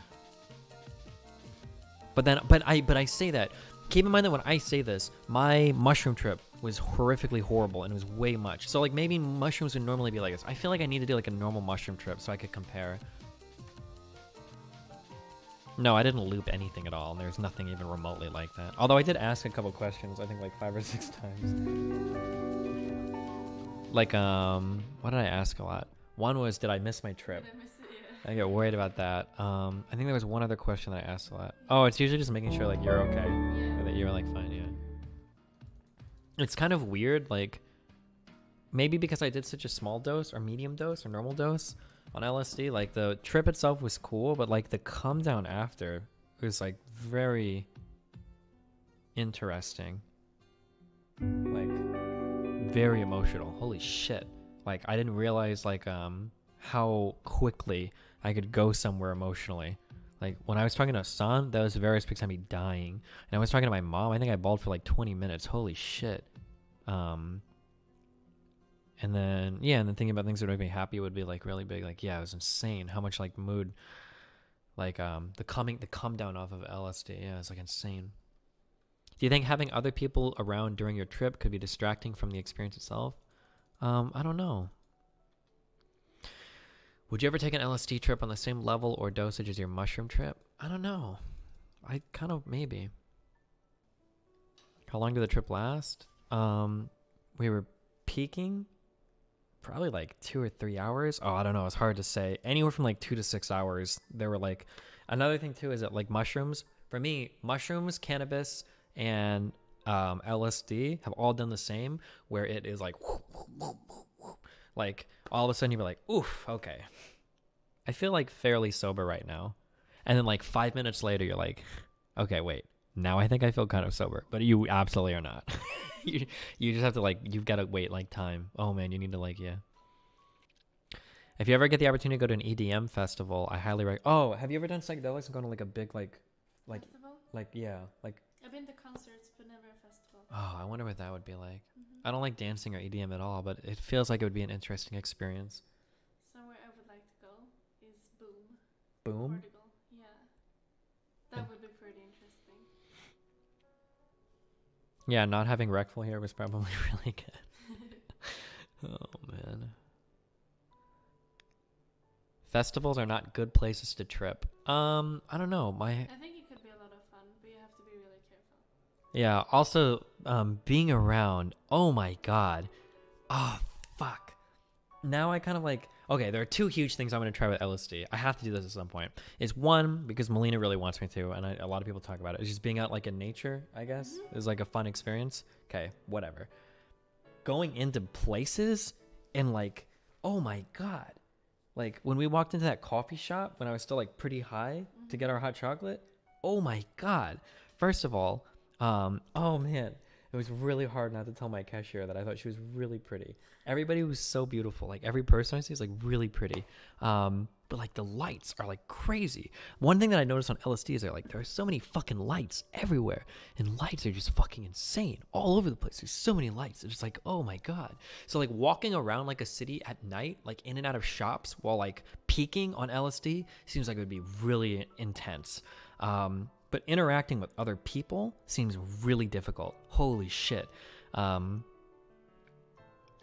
But I say that. Keep in mind that when I say this, my mushroom trip was horrifically horrible and it was way much. So like maybe mushrooms would normally be like this. I feel like I need to do like a normal mushroom trip so I could compare. No, I didn't loop anything at all. There's nothing even remotely like that. Although I did ask a couple questions, I think like 5 or 6 times. Like, what did I ask a lot? One was, did I miss my trip? Did I miss it? Yeah. I get worried about that. I think there was one other question that I asked a lot. Oh, it's usually just making sure like you're okay, or that you're like fine. Yeah. It's kind of weird, like maybe because I did such a small dose or medium dose or normal dose on LSD, like the trip itself was cool, but like the come down after was like very interesting, like very emotional. Holy shit. Like I didn't realize like how quickly I could go somewhere emotionally. Like when I was talking to San, that was the very specific time me dying, and I was talking to my mom, I think I bawled for like 20 minutes. Holy shit. And then thinking about things that would make me happy would be like really big. Like, yeah, it was insane how much like mood, like the come down off of LSD. Yeah, it's like insane. Do you think having other people around during your trip could be distracting from the experience itself? I don't know. Would you ever take an LSD trip on the same level or dosage as your mushroom trip? I don't know. I kind of maybe. How long did the trip last? We were peaking probably like 2 or 3 hours. Oh, I don't know. It's hard to say. Anywhere from like 2 to 6 hours. There were like, another thing too is that like mushrooms, for me, mushrooms, cannabis, and LSD have all done the same, where it is like all of a sudden you're like, oof, okay, I feel like fairly sober right now, and then like 5 minutes later you're like, okay, wait, now I think I feel kind of sober, but you absolutely are not. you just have to like, you've got to wait like time. Oh man, you need to like, yeah. If you ever get the opportunity to go to an EDM festival, I highly recommend. Oh, have you ever done psychedelics and gone to like a big Festival? I've been to concerts, but never a festival. Oh, I wonder what that would be like. I don't like dancing or EDM at all, but it feels like it would be an interesting experience. Somewhere I would like to go is Boom. Boom? Portugal. Yeah. That would be pretty interesting. Yeah, not having Recful here was probably really good. Oh, man. Festivals are not good places to trip. I don't know. I think it could be a lot of fun, but you have to be really careful. Yeah, also, being around, oh my god. Oh, fuck. Now I kind of like, okay, there are 2 huge things I'm going to try with LSD. I have to do this at some point. Is one, because Melina really wants me to, and a lot of people talk about it. It's just being out like in nature, I guess. Is like a fun experience. Okay, whatever. Going into places and like, oh my god. Like when we walked into that coffee shop when I was still like pretty high to get our hot chocolate. Oh my god. First of all, oh man, it was really hard not to tell my cashier that I thought she was really pretty. Everybody was so beautiful. Like every person I see is like really pretty. But like the lights are like crazy. One thing that I noticed on LSD is that like there are so many fucking lights everywhere, and lights are just fucking insane all over the place. There's so many lights. It's just like, oh my god. So like walking around like a city at night, like in and out of shops while like peaking on LSD seems like it would be really intense. But interacting with other people seems really difficult. Holy shit.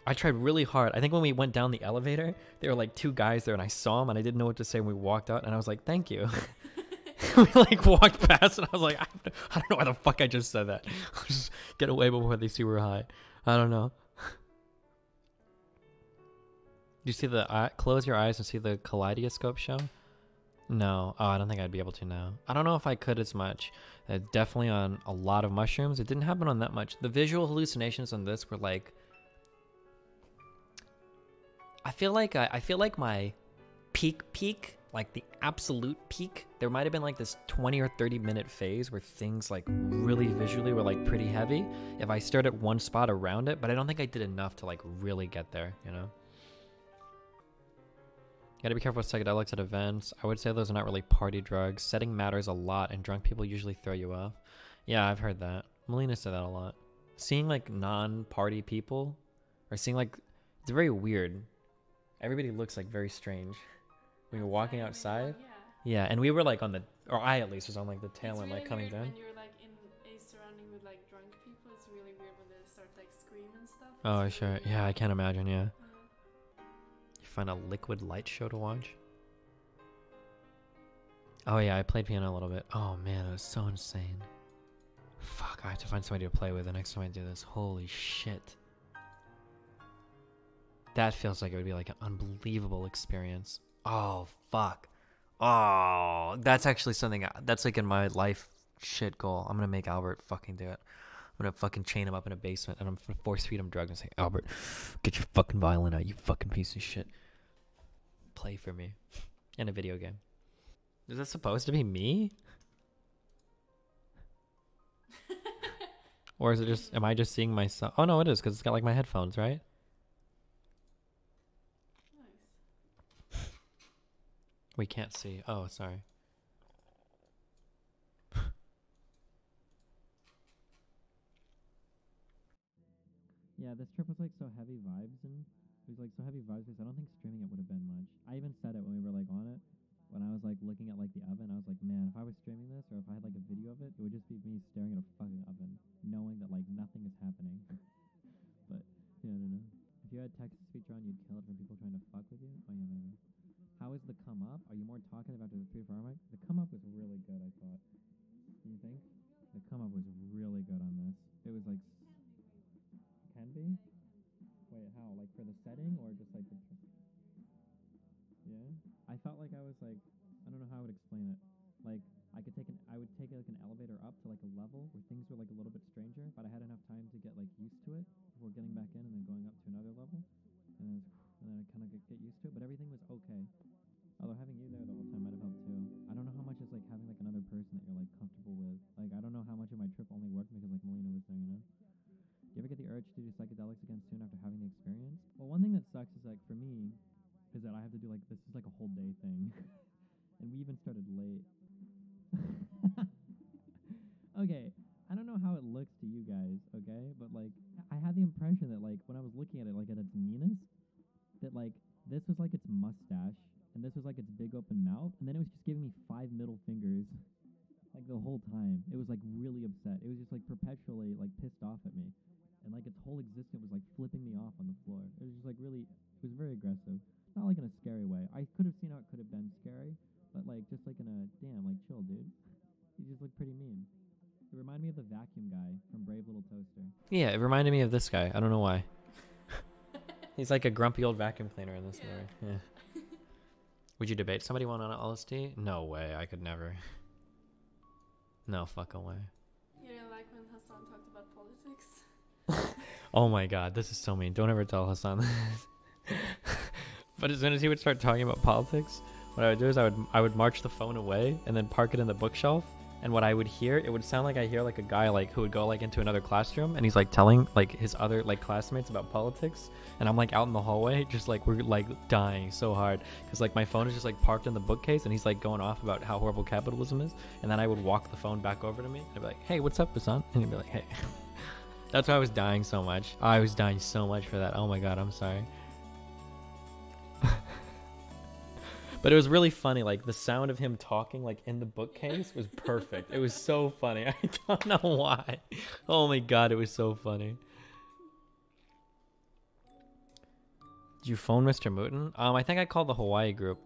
I tried really hard. I think when we went down the elevator, there were like 2 guys there, and I saw them, and I didn't know what to say when we walked out, and I was like, thank you. We like walked past, and I was like, I don't know why the fuck I just said that. I'll just get away before they see we're high. I don't know. Do you see the close your eyes and see the kaleidoscope show? No. Oh, I don't think I'd be able to now. I don't know if I could as much. Definitely on a lot of mushrooms. It didn't happen on that much. The visual hallucinations on this were like, I feel like my peak, like the absolute peak, there might have been like this 20 or 30 minute phase where things like really visually were like pretty heavy if I stared at one spot around it, but I don't think I did enough to like really get there, you know? You gotta be careful with psychedelics at events. I would say those are not really party drugs. Setting matters a lot, and drunk people usually throw you off. Yeah, I've heard that. Melina said that a lot. Seeing like non-party people, or seeing like, it's very weird. Everybody looks like very strange when you're walking outside. Yeah, and we were like on the, or I at least was on like the tail end, like coming down. When you're like in a surrounding with like drunk people, it's really weird when they start like screaming and stuff. Oh, sure. Yeah, I can't imagine. Yeah. You find a liquid light show to watch. Oh yeah, I played piano a little bit. Oh man, it was so insane. Fuck, I have to find somebody to play with the next time I do this. Holy shit. That feels like it would be like an unbelievable experience. Oh, fuck. Oh, that's actually something that's like in my life shit goal. I'm gonna make Albert fucking do it. I'm gonna fucking chain him up in a basement and I'm gonna force feed him drugs and say, Albert, get your fucking violin out, you fucking piece of shit. Play for me in a video game. Is that supposed to be me? Or is it just, am I just seeing myself? Oh no, it is, because it's got like my headphones, right? Nice. We can't see. Oh, sorry. Yeah, this trip was like so heavy vibes, and it was like so heavy vibes because I don't think streaming it would have been much. I even said it when we were like on it. When I was like looking at like the oven, I was like, man, if I was streaming this or if I had like a video of it, it would just be me staring at a fucking oven, knowing that like nothing is happening. But yeah, I don't know. If you had text to speech on, you'd kill it from people trying to fuck with you. Oh yeah, maybe. How is the come up? Are you more talkative after the 3 for mic? The come up was really good, I thought. Do you think? The come up was really good on this. It was like can be. Wait, how? Like for the setting or just like the? Yeah. I felt like I was like, I don't know how I would explain it. Like I would take like an elevator up to like a level where things were like a little bit stranger, but I had enough time to get like used to it before getting back in and then going up to another level, and then I kind of get used to it. But everything was okay. Although having you there the whole time might have helped too. I don't know how much is like having like another person that you're like comfortable with. Like I don't know how much of my trip only worked because like Melina was there, you know. Do you ever get the urge to do psychedelics again soon after having the experience? Well, one thing that sucks is like for me is that I have to do like this is like a whole day thing, and we even started late. Okay, I don't know how it looks to you guys, okay, but like I had the impression that like when I was looking at it like at its meanest, that like this was like its mustache, and this was like its big open mouth, and then it was just giving me 5 middle fingers, like the whole time. It was like really upset. It was just like perpetually like pissed off at me, and like its whole existence was like flipping me off on the floor. It was just like really, it was very aggressive. Not like in a scary way. I could have seen how it could have been scary, but like just like in a damn like chill, dude. You just look pretty mean. It reminded me of the vacuum guy from Brave Little Toaster. Yeah, it reminded me of this guy. I don't know why. He's like a grumpy old vacuum cleaner in this movie. Yeah. Would you debate somebody on LSD? No way. I could never. No fucking way. You didn't like when Hassan talked about politics? Oh my god, this is so mean. Don't ever tell Hassan this. But as soon as he would start talking about politics, what I would do is I would march the phone away and then park it in the bookshelf. And what I would hear, it would sound like I hear like a guy like who would go like into another classroom and he's like telling like his other like classmates about politics, and I'm like out in the hallway just like we're like dying so hard because like my phone is just like parked in the bookcase and he's like going off about how horrible capitalism is, and then I would walk the phone back over to me and I'd be like, hey, what's up, Hassan? And he'd be like, hey. That's why I was dying so much. I was dying so much for that. Oh my god, I'm sorry. But it was really funny, like the sound of him talking like in the bookcase was perfect. It was so funny. I don't know why. Oh my god, it was so funny. Did you phone Mr. Mooten? I think I called the Hawaii group,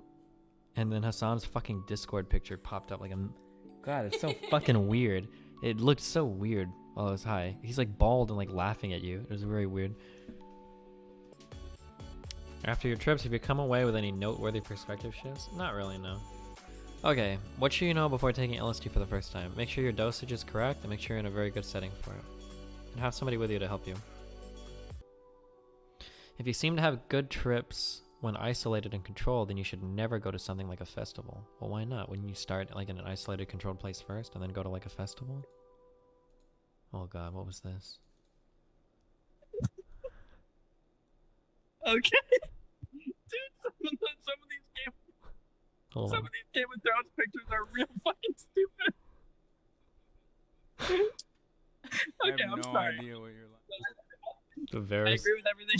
and then Hassan's fucking Discord picture popped up like a... God, it's so fucking weird. It looked so weird while I was high. He's like bald and like laughing at you. It was very weird. After your trips, have you come away with any noteworthy perspective shifts? Not really, no. Okay, what should you know before taking LSD for the first time? Make sure your dosage is correct and make sure you're in a very good setting for it. And have somebody with you to help you. If you seem to have good trips when isolated and controlled, then you should never go to something like a festival. Well, why not? Wouldn't you start like in an isolated, controlled place first and then go to like a festival? Oh god, what was this? Okay. Dude, some of these Game of Thrones pictures are real fucking stupid. Okay, I'm sorry. Idea what you're like. The I Varys. agree with everything.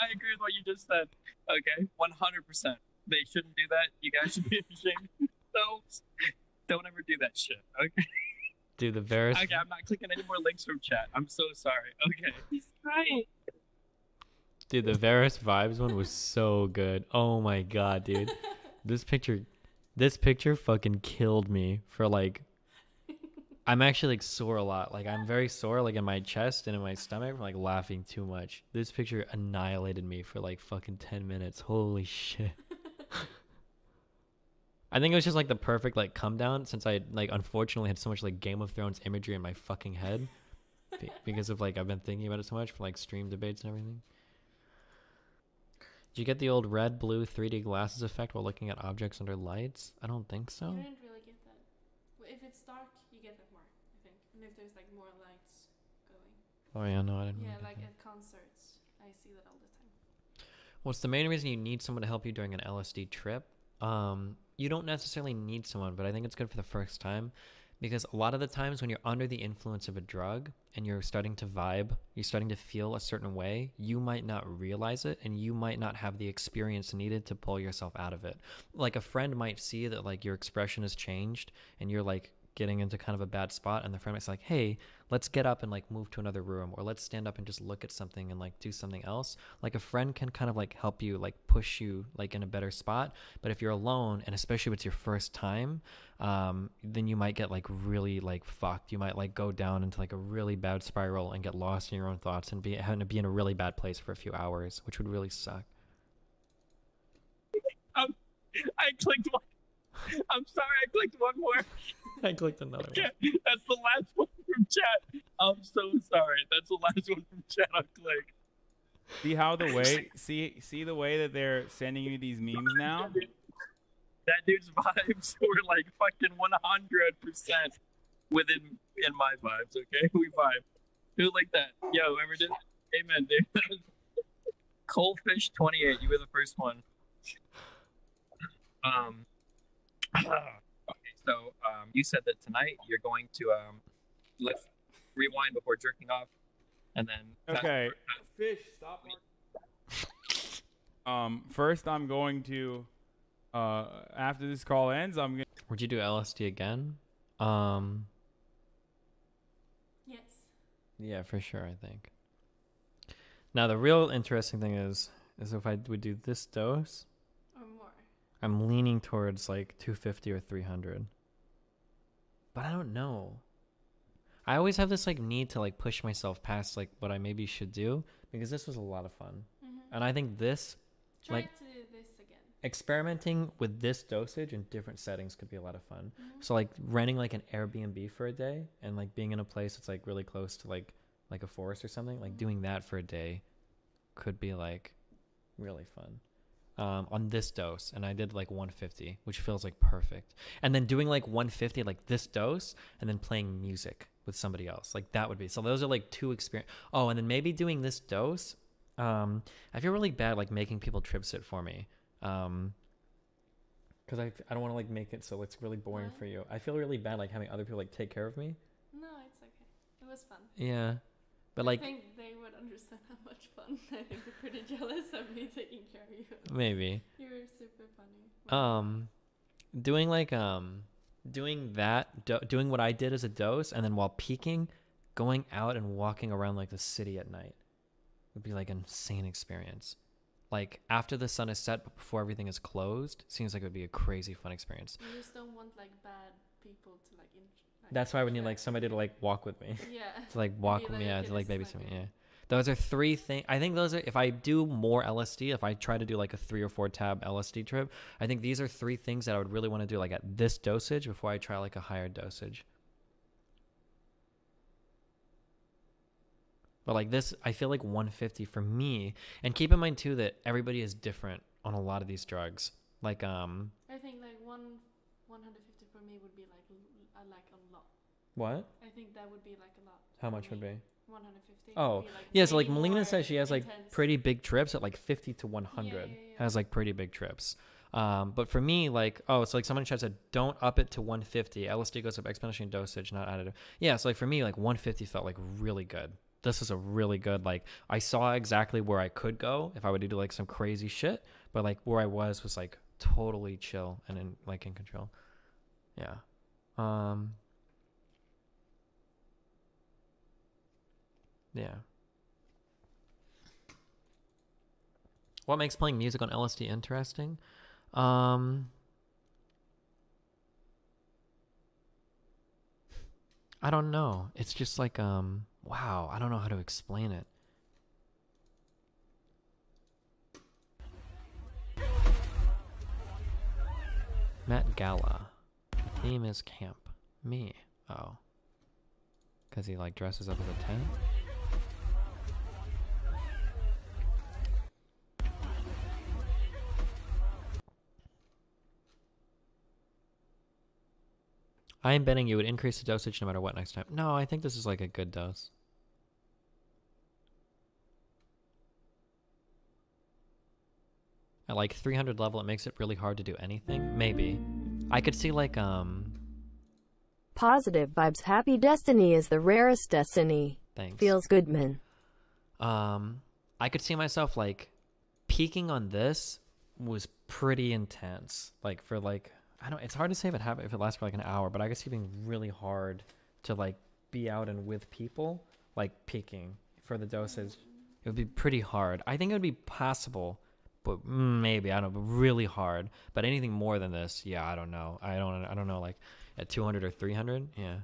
I agree with what you just said. Okay, 100%. They shouldn't do that. You guys should be ashamed of yourselves. Don't ever do that shit. Okay. Dude, the Varys. Okay, I'm not clicking any more links from chat. I'm so sorry. Okay. He's right. Dude, the Varys vibes one was so good. Oh my god, dude. This picture fucking killed me for like... I'm actually like sore a lot. Like I'm very sore like in my chest and in my stomach from like laughing too much. This picture annihilated me for like fucking 10 minutes. Holy shit. I think it was just like the perfect like come down, since I like unfortunately had so much like Game of Thrones imagery in my fucking head because of like I've been thinking about it so much for like stream debates and everything. Did you get the old red blue 3D glasses effect while looking at objects under lights? I don't think so. You didn't really get that. Well, if it's dark, you get that more, I think. And if there's like more lights going. Oh yeah, no, I didn't. Yeah, really like get at concerts, I see that all the time. What's the main reason you need someone to help you during an LSD trip? You don't necessarily need someone, but I think it's good for the first time, because a lot of the times when you're under the influence of a drug and you're starting to vibe, you're starting to feel a certain way, you might not realize it and you might not have the experience needed to pull yourself out of it. Like a friend might see that like your expression has changed and you're like getting into kind of a bad spot, and the friend might say like, hey, let's get up and like move to another room, or let's stand up and just look at something and like do something else. Like a friend can kind of like help you, like push you like in a better spot. But if you're alone, and especially if it's your first time, then you might get like really like fucked. You might like go down into like a really bad spiral and get lost in your own thoughts and having to be in a really bad place for a few hours, which would really suck. I clicked one. I'm sorry, I clicked one more. I clicked another one. That's the last one from chat. I'm so sorry. That's the last one from chat I clicked. See how the way see the way that they're sending you these memes now? That dude's vibes were like fucking 100% within in my vibes, okay? We vibe. Who like that? Yo, whoever did it? Amen, dude. Coldfish28, you were the first one. Okay, so you said that tonight you're going to let's rewind before jerking off, and then Okay. Fish, stop. First I'm going to after this call ends, I'm gonna. Would you do LSD again? Yes. Yeah, for sure, I think. Now the real interesting thing is if I would do this dose, Or more. I'm leaning towards like 250 or 300. But I don't know. I always have this like need to like push myself past like what I maybe should do, because this was a lot of fun. And I think this, Try like, to do this again. experimenting with this dosage in different settings could be a lot of fun. So like renting like an Airbnb for a day and like being in a place that's like really close to like a forest or something, like doing that for a day could be like really fun. On this dose, and I did like 150, which feels like perfect. And then doing like 150 like this dose and then playing music with somebody else, like that would be, so those are like two experience. Oh, and then maybe doing this dose, I feel really bad like making people trip sit for me, because I don't want to like make it so it's really boring for you. I feel really bad like having other people like take care of me. No, it's okay. It was fun. Yeah, but like I think they would understand how much fun. I think they're pretty jealous of me taking care of you. maybe You're super funny. doing like doing that doing what I did as a dose, and then while peaking, going out and walking around like the city at night would be like an insane experience. Like after the sun is set but before everything is closed, seems like it would be a crazy fun experience. You just don't want like bad people to like. That's why I would need like somebody to like walk with me. Yeah. To like walk with me, yeah, to like babysit me, yeah. Those are three things. I think those are, if I do more LSD, if I try to do like a 3 or 4 tab LSD trip, I think these are 3 things that I would really want to do like at this dosage before I try like a higher dosage. But like this, I feel like 150 for me. And keep in mind too that everybody is different on a lot of these drugs. Like I think like 150 for me would be like a lot. What? I think that would be like a lot. How much would be? 150. Oh, would be, like, yeah. So way like Melina more says she has like intense. pretty big trips at like 50 to 100. Yeah. Has like pretty big trips. But for me, like, oh, so like someone in chat said, don't up it to 150. LSD goes up exponentially in dosage, not additive. Yeah. So like for me, like 150 felt like really good. This is a really good, like, I saw exactly where I could go if I were to do like some crazy shit, but like where I was like totally chill and in control. Yeah. Yeah. What makes playing music on LSD interesting? I don't know. It's just like, wow, I don't know how to explain it. Met Gala. The theme is camp. Me. Oh. Because he like dresses up as a tent? I am betting you would increase the dosage no matter what next time. No, I think this is like a good dose. At like 300 level, it makes it really hard to do anything. Maybe. I could see like, Positive vibes. Happy destiny is the rarest destiny. Thanks. Feels good, man. I could see myself like peaking on this was pretty intense. Like for like, I don't, it's hard to say if it lasts for like an hour, but I could see it being really hard to like be out and with people, like peaking for the dosage. It would be pretty hard. I think it would be possible, but maybe, I don't know, but really hard. But anything more than this, yeah, I don't know. I don't know, like at 200 or 300, yeah.